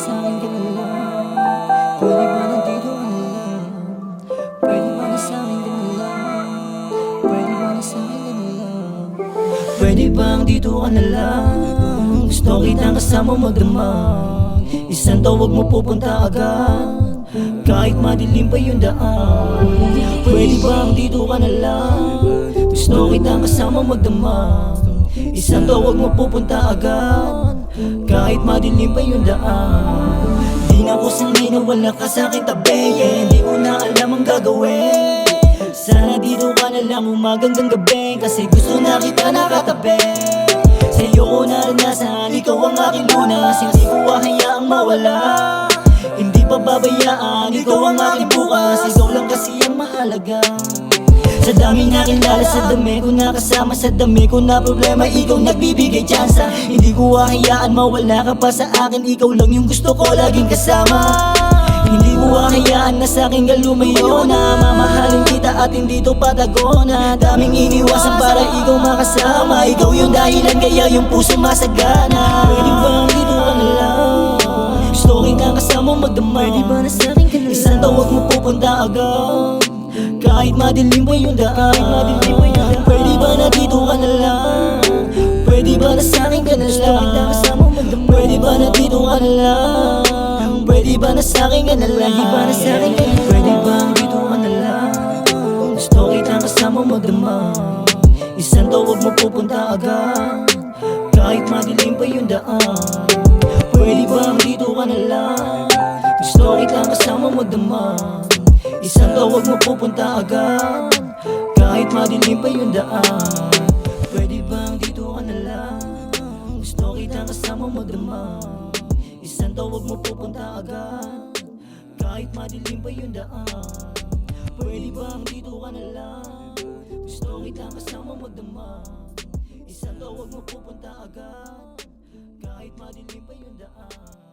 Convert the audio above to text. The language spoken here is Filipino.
sa'kin ka na lang? Pwede ba nandito ka na lang? Pwede ba na sa'kin ka na lang? Pwede ba na sa'kin ka na lang? Pwede bang dito ka na lang? Gusto kitang kasama magdamag. Isang tawag mo pupunta agad, kahit madilim pa yung daan. Pwede bang dito ka na lang? Gusto kitang kasama magdamag. Isang tawag mo pupunta agad, kahit madilim pa yung daan. Di na ko sanay na wala ka sa'king tabi, hindi ko na alam ang gagawin. Sana dito ka na lang umagang gabi, kasi gusto na kita nakatabi. Sa'yo ko naranasan, ikaw ang aking lunas. Hindi ko hahayaang mawala, hindi pa babayaan. Ikaw ang aking bukas, ikaw lang kasi ang mahalaga. Sa daming nakilala, sa dami ko nakasama, sa dami ko na problema, ikaw nagbibigay tsansa. Hindi ko hahayaan mawala ka pa sa akin, ikaw lang yung gusto ko laging kasama. Hindi mo hahayaan na sa'kin ka lumayo na. Mamahalin kita at hindi to patago na. Daming iniwasan para ikaw makasama. Ikaw yung dahilan kaya yung puso masagana. Pwede bang dito ka na lang? Gusto kitang kasama magdamag. Pwede ba na sa'kin ka na lang? Isang tawag mo pupunta agad, kahit madilim pa yung daan. Pwede ba na dito ka na lang? Pwede ba na sa'kin ka na lang? Pwede ba na dito ka na lang? Pwede ba na sa'kin ka na lang? Pwede bang dito ka na lang? Gusto kitang kasama magdamag. Isang tawag mo pupunta agad, kahit madilim pa yung daan. Pwede bang dito ka na lang? Gusto kitang kasama magdamag. Isang tawag mo pupunta agad, kahit madilim pa yung daan. Pwede bang dito ka na lang? Gusto kitang kasama magdamag. Isang tawag mo pupunta agad, kahit madilim pa yung daan. Pwede bang dito ka na lang? Gusto kitang kasama magdamag. Isang tawag mo pupunta agad, kahit madilim pa yung daan.